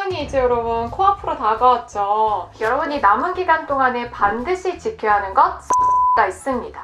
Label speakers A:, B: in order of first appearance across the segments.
A: 수능이 이제 여러분 코앞으로 다가왔죠. 여러분이 남은 기간 동안에 반드시 지켜야 하는 것가 있습니다.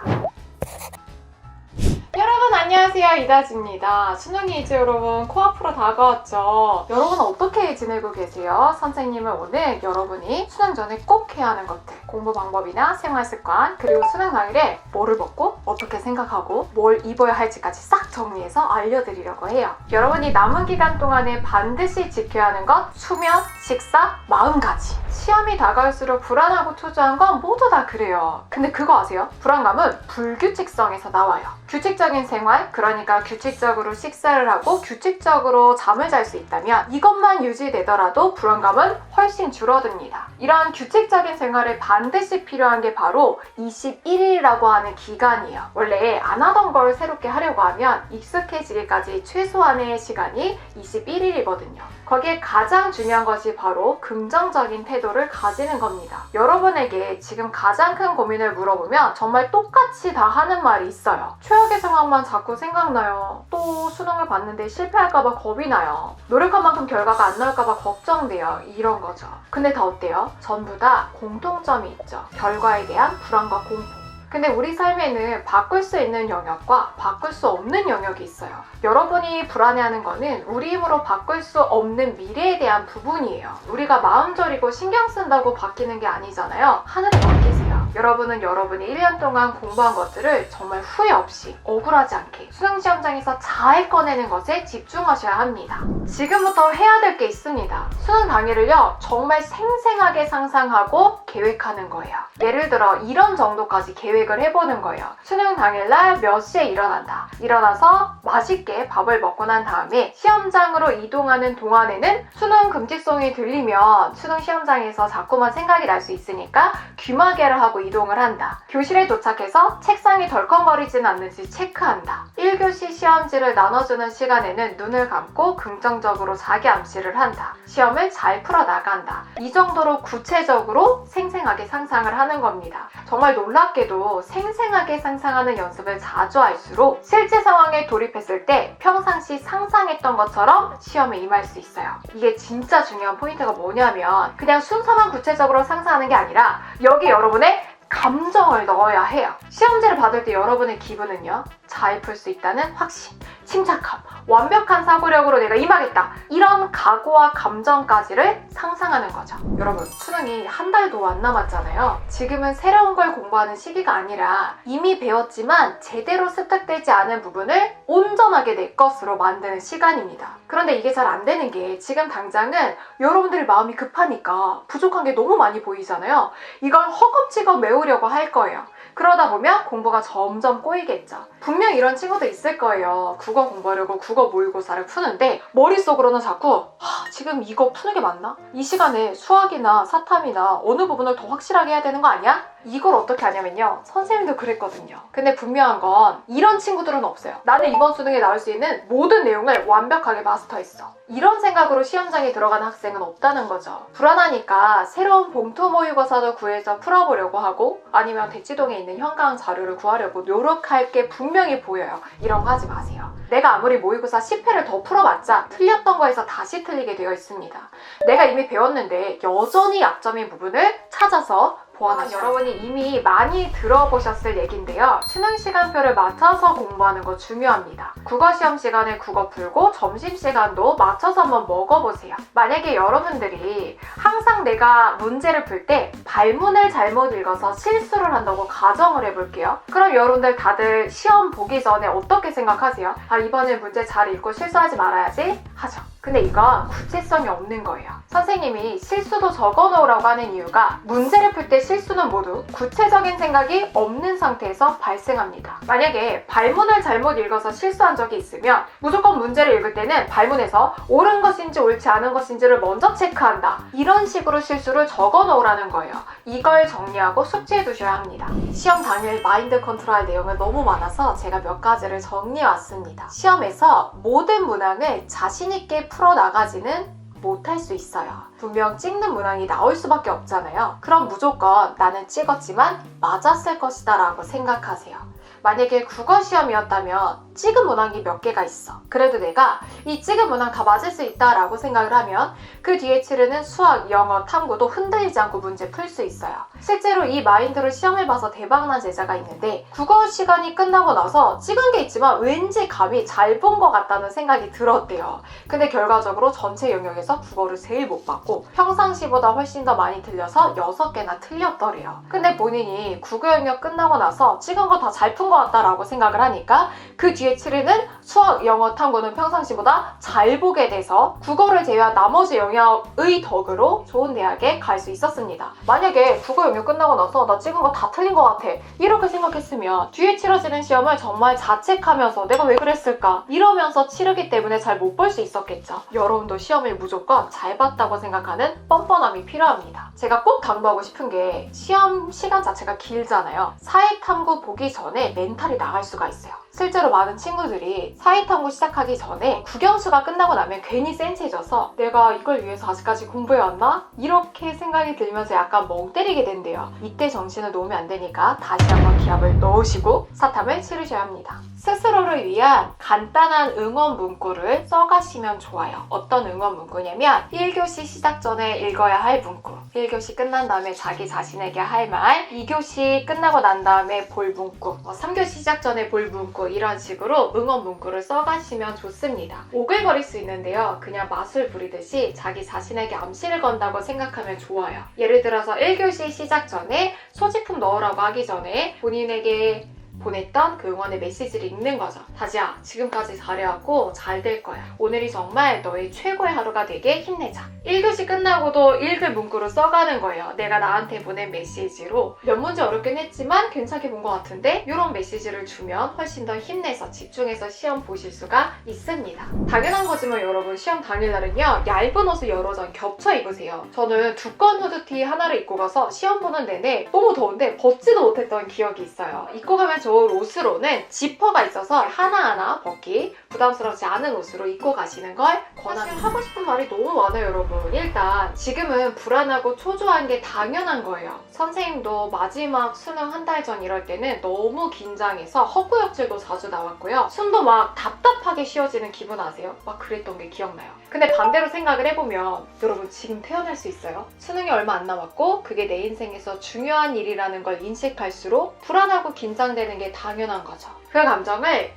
A: 여러분 안녕하세요, 이다지입니다. 수능이 이제 여러분 코앞으로 다가왔죠. 여러분 어떻게 지내고 계세요? 선생님은 오늘 여러분이 수능 전에 꼭 해야 하는 것들, 공부 방법이나 생활 습관, 그리고 수능 당일에 뭐를 먹고 어떻게 생각하고 뭘 입어야 할지까지 싹 정리해서 알려드리려고 해요. 여러분이 남은 기간 동안에 반드시 지켜야 하는 것, 수면, 식사, 마음가짐. 시험이 다가올수록 불안하고 초조한 건 모두 다 그래요. 근데 그거 아세요? 불안감은 불규칙성에서 나와요. 규칙적인 생활, 그러니까 규칙적으로 식사를 하고 규칙적으로 잠을 잘 수 있다면 이것만 유지되더라도 불안감은 훨씬 줄어듭니다. 이런 규칙적인 생활에 반드시 필요한 게 바로 21일이라고 하는 기간이에요. 원래 안 하던 걸 새롭게 하려고 하면 익숙해지기까지 최소한의 시간이 21일이거든요. 거기에 가장 중요한 것이 바로 긍정적인 태도를 가지는 겁니다. 여러분에게 지금 가장 큰 고민을 물어보면 정말 똑같이 다 하는 말이 있어요. 최악의 상황만 자꾸 생각나요. 또 수능을 봤는데 실패할까봐 겁이 나요. 노력한 만큼 결과가 안 나올까봐 걱정돼요. 이런 거죠. 근데 다 어때요? 전부 다 공통점이 있죠. 결과에 대한 불안과 공포. 근데 우리 삶에는 바꿀 수 있는 영역과 바꿀 수 없는 영역이 있어요. 여러분이 불안해하는 거는 우리 힘으로 바꿀 수 없는 미래에 대한 부분이에요. 우리가 마음 졸이고 신경 쓴다고 바뀌는 게 아니잖아요. 하늘에 맡기세요. 여러분은 여러분이 1년 동안 공부한 것들을 정말 후회 없이 억울하지 않게 수능 시험장에서 잘 꺼내는 것에 집중하셔야 합니다. 지금부터 해야 될 게 있습니다. 수능 당일을요, 정말 생생하게 상상하고 계획하는 거예요. 예를 들어 이런 정도까지 계획을 해보는 거예요. 수능 당일날 몇 시에 일어난다. 일어나서 맛있게 밥을 먹고 난 다음에 시험장으로 이동하는 동안에는 수능 금지송이 들리면 수능 시험장에서 자꾸만 생각이 날 수 있으니까 귀마개를 하고 이동을 한다. 교실에 도착해서 책상이 덜컹거리진 않는지 체크한다. 1교시 시험지를 나눠주는 시간에는 눈을 감고 긍정적으로 자기 암시를 한다. 시험을 잘 풀어나간다. 이 정도로 구체적으로 생생하게 상상을 하는 겁니다. 정말 놀랍게도 생생하게 상상하는 연습을 자주 할수록 실제 상황에 돌입했을 때 평상시 상상했던 것처럼 시험에 임할 수 있어요. 이게 진짜 중요한 포인트가 뭐냐면 그냥 순서만 구체적으로 상상하는 게 아니라 여기 여러분의 감정을 넣어야 해요. 시험지를 받을 때 여러분의 기분은요, 잘 풀 수 있다는 확신, 침착함, 완벽한 사고력으로 내가 임하겠다, 이런 각오와 감정까지를 상상하는 거죠. 여러분, 수능이 한 달도 안 남았잖아요. 지금은 새로운 걸 공부하는 시기가 아니라 이미 배웠지만 제대로 습득되지 않은 부분을 온전하게 내 것으로 만드는 시간입니다. 그런데 이게 잘 안 되는 게 지금 당장은 여러분들이 마음이 급하니까 부족한 게 너무 많이 보이잖아요. 이걸 허겁지겁 메우려고 할 거예요. 그러다 보면 공부가 점점 꼬이겠죠. 분명 이런 친구도 있을 거예요. 국어 공부하려고 국어 모의고사를 푸는데 머릿속으로는 자꾸 지금 이거 푸는 게 맞나? 이 시간에 수학이나 사탐이나 어느 부분을 더 확실하게 해야 되는 거 아니야? 이걸 어떻게 하냐면요, 선생님도 그랬거든요. 근데 분명한 건 이런 친구들은 없어요. 나는 이번 수능에 나올 수 있는 모든 내용을 완벽하게 마스터했어. 이런 생각으로 시험장에 들어가는 학생은 없다는 거죠. 불안하니까 새로운 봉투 모의고사도 구해서 풀어보려고 하고 아니면 대치동에 있는 현강 자료를 구하려고 노력할 게 분명히 보여요. 이런 거 하지 마세요. 내가 아무리 모의고사 10회를 더 풀어봤자 틀렸던 거에서 다시 틀리게 되어 있습니다. 내가 이미 배웠는데 여전히 약점인 부분을 찾아서 보완하셔야 여러분이 이미 많이 들어보셨을 얘기인데요. 수능 시간표를 맞춰서 공부하는 거 중요합니다. 국어 시험 시간에 국어 풀고 점심시간도 맞춰서 한번 먹어보세요. 만약에 여러분들이 항상 내가 문제를 풀 때 발문을 잘못 읽어서 실수를 한다고 가정을 해볼게요. 그럼 여러분들 다들 시험 보기 전에 어떻게 생각하세요? 이번에 문제 잘 읽고 실수하지 말아야지 하죠. 근데 이건 구체성이 없는 거예요. 선생님이 실수도 적어놓으라고 하는 이유가 문제를 풀 때 실수는 모두 구체적인 생각이 없는 상태에서 발생합니다. 만약에 발문을 잘못 읽어서 실수한 적이 있으면 무조건 문제를 읽을 때는 발문에서 옳은 것인지 옳지 않은 것인지를 먼저 체크한다. 이런 식으로 실수를 적어놓으라는 거예요. 이걸 정리하고 숙지해 두셔야 합니다. 시험 당일 마인드 컨트롤 내용은 너무 많아서 제가 몇 가지를 정리해 왔습니다. 시험에서 모든 문항을 자신 있게 풀어나가지는 못할 수 있어요. 분명 찍는 문항이 나올 수밖에 없잖아요. 그럼 무조건 나는 찍었지만 맞았을 것이다 라고 생각하세요. 만약에 국어 시험이었다면 찍은 문항이 몇 개가 있어. 그래도 내가 이 찍은 문항 다 맞을 수 있다라고 생각을 하면 그 뒤에 치르는 수학, 영어, 탐구도 흔들리지 않고 문제 풀 수 있어요. 실제로 이 마인드로 시험을 봐서 대박난 제자가 있는데 국어 시간이 끝나고 나서 찍은 게 있지만 왠지 감이 잘 본 것 같다는 생각이 들었대요. 근데 결과적으로 전체 영역에서 국어를 제일 못 받고 평상시보다 훨씬 더 많이 틀려서 6개나 틀렸더래요. 근데 본인이 국어 영역 끝나고 나서 찍은 거 다 잘 푼 것 같다라고 생각을 하니까 그 뒤에 치르는 수학, 영어, 탐구는 평상시보다 잘 보게 돼서 국어를 제외한 나머지 영역의 덕으로 좋은 대학에 갈 수 있었습니다. 만약에 국어 영역 끝나고 나서 나 찍은 거 다 틀린 것 같아 이렇게 생각했으면 뒤에 치러지는 시험을 정말 자책하면서 내가 왜 그랬을까 이러면서 치르기 때문에 잘 못 볼 수 있었겠죠. 여러분도 시험을 무조건 잘 봤다고 생각하는 뻔뻔함이 필요합니다. 제가 꼭 당부하고 싶은 게 시험 시간 자체가 길잖아요. 사회탐구 보기 전에 멘탈이 나갈 수가 있어요. 실제로 많은 친구들이 사회탐구 시작하기 전에 국영수가 끝나고 나면 괜히 센치해져서 내가 이걸 위해서 아직까지 공부해왔나? 이렇게 생각이 들면서 약간 멍 때리게 된대요. 이때 정신을 놓으면 안 되니까 다시 한번 기합을 넣으시고 사탐을 치르셔야 합니다. 스스로를 위한 간단한 응원 문구를 써가시면 좋아요. 어떤 응원 문구냐면 1교시 시작 전에 읽어야 할 문구, 1교시 끝난 다음에 자기 자신에게 할 말, 2교시 끝나고 난 다음에 볼 문구, 3교시 시작 전에 볼 문구 이런 식으로 응원 문구를 써가시면 좋습니다. 오글거릴 수 있는데요. 그냥 마술 부리듯이 자기 자신에게 암시를 건다고 생각하면 좋아요. 예를 들어서 1교시 시작 전에 소지품 넣으라고 하기 전에 본인에게 보냈던 그 응원의 메시지를 읽는 거죠. 다지야, 지금까지 잘해왔고 잘 될 거야. 오늘이 정말 너의 최고의 하루가 되게 힘내자. 1교시 끝나고도 읽을 문구로 써가는 거예요. 내가 나한테 보낸 메시지로 몇 문제 어렵긴 했지만 괜찮게 본 것 같은데 이런 메시지를 주면 훨씬 더 힘내서 집중해서 시험 보실 수가 있습니다. 당연한 거지만 여러분 시험 당일날은요 얇은 옷을 여러 장 겹쳐 입으세요. 저는 두꺼운 후드티 하나를 입고 가서 시험 보는 내내 너무 더운데 벗지도 못했던 기억이 있어요. 입고 가면 좋을 옷으로는 지퍼가 있어서 하나하나 벗기 부담스럽지 않은 옷으로 입고 가시는 걸 권합니다. 사실 하고 싶은 말이 너무 많아요 여러분. 일단 지금은 불안하고 초조한 게 당연한 거예요. 선생님도 마지막 수능 한 달 전 이럴 때는 너무 긴장해서 헛구역질도 자주 나왔고요. 숨도 막 답답하게 쉬어지는 기분 아세요? 막 그랬던 게 기억나요. 근데 반대로 생각을 해보면 여러분 지금 태어날 수 있어요? 수능이 얼마 안 남았고 그게 내 인생에서 중요한 일이라는 걸 인식할수록 불안하고 긴장되는 게 당연한 거죠. 그 감정을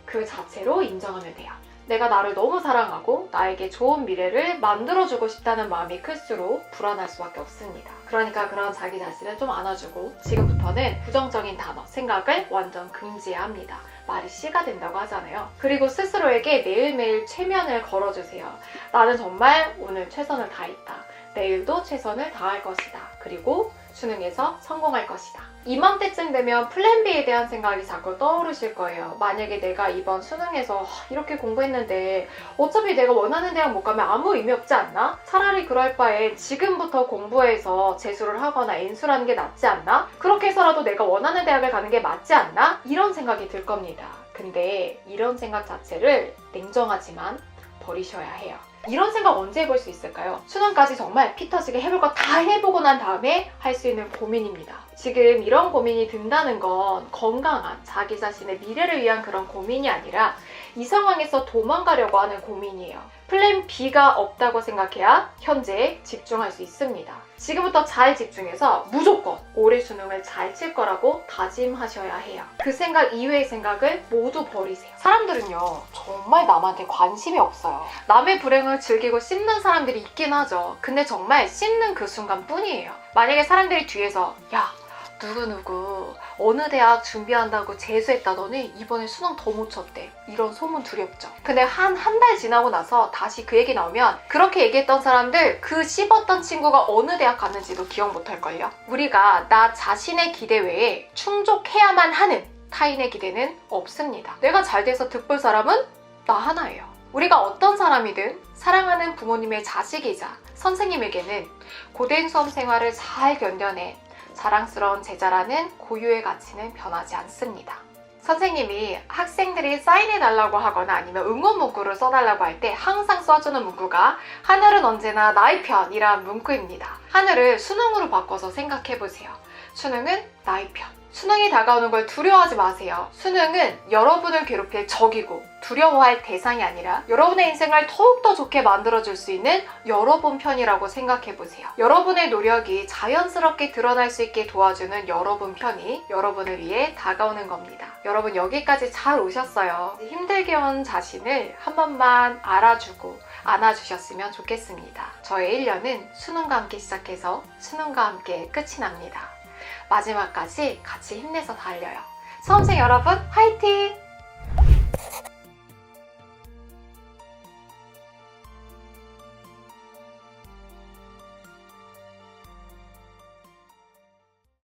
A: 그 자체로 인정하면 돼요. 내가 나를 너무 사랑하고 나에게 좋은 미래를 만들어주고 싶다는 마음이 클수록 불안할 수밖에 없습니다. 그러니까 그런 자기 자신을 좀 안아주고 지금부터는 부정적인 단어, 생각을 완전 금지해야 합니다. 말이 씨가 된다고 하잖아요. 그리고 스스로에게 매일매일 최면을 걸어주세요. 나는 정말 오늘 최선을 다했다. 내일도 최선을 다할 것이다. 그리고 수능에서 성공할 것이다. 이맘때쯤 되면 플랜 B에 대한 생각이 자꾸 떠오르실 거예요. 만약에 내가 이번 수능에서 이렇게 공부했는데 어차피 내가 원하는 대학 못 가면 아무 의미 없지 않나? 차라리 그럴 바에 지금부터 공부해서 재수를 하거나 N수라는 게 낫지 않나? 그렇게 해서라도 내가 원하는 대학을 가는 게 맞지 않나? 이런 생각이 들 겁니다. 근데 이런 생각 자체를 냉정하지만 버리셔야 해요. 이런 생각 언제 해볼 수 있을까요? 수능까지 정말 피 터지게 해볼 거 다 해보고 난 다음에 할 수 있는 고민입니다. 지금 이런 고민이 든다는 건 건강한 자기 자신의 미래를 위한 그런 고민이 아니라 이 상황에서 도망가려고 하는 고민이에요. 플랜 B가 없다고 생각해야 현재에 집중할 수 있습니다. 지금부터 잘 집중해서 무조건 올해 수능을 잘 칠 거라고 다짐하셔야 해요. 그 생각 이외의 생각을 모두 버리세요. 사람들은요 정말 남한테 관심이 없어요. 남의 불행을 즐기고 씹는 사람들이 있긴 하죠. 근데 정말 씹는 그 순간 뿐이에요. 만약에 사람들이 뒤에서 야 누구누구 어느 대학 준비한다고 재수했다더니 이번에 수능 더 못 쳤대. 이런 소문 두렵죠. 근데 한 달 지나고 나서 다시 그 얘기 나오면 그렇게 얘기했던 사람들 그 씹었던 친구가 어느 대학 갔는지도 기억 못할걸요. 우리가 나 자신의 기대 외에 충족해야만 하는 타인의 기대는 없습니다. 내가 잘 돼서 득볼 사람은 나 하나예요. 우리가 어떤 사람이든 사랑하는 부모님의 자식이자 선생님에게는 고된 수험 생활을 잘 견뎌낸 자랑스러운 제자라는 고유의 가치는 변하지 않습니다. 선생님이 학생들이 사인해달라고 하거나 아니면 응원 문구를 써달라고 할 때 항상 써주는 문구가 하늘은 언제나 나의 편이란 문구입니다. 하늘을 수능으로 바꿔서 생각해보세요. 수능은 나의 편. 수능이 다가오는 걸 두려워하지 마세요. 수능은 여러분을 괴롭힐 적이고 두려워할 대상이 아니라 여러분의 인생을 더욱더 좋게 만들어줄 수 있는 여러분 편이라고 생각해보세요. 여러분의 노력이 자연스럽게 드러날 수 있게 도와주는 여러분 편이 여러분을 위해 다가오는 겁니다. 여러분 여기까지 잘 오셨어요. 힘들게 온 자신을 한 번만 알아주고 안아주셨으면 좋겠습니다. 저의 1년은 수능과 함께 시작해서 수능과 함께 끝이 납니다. 마지막까지 같이 힘내서 달려요. 수험생 여러분 화이팅!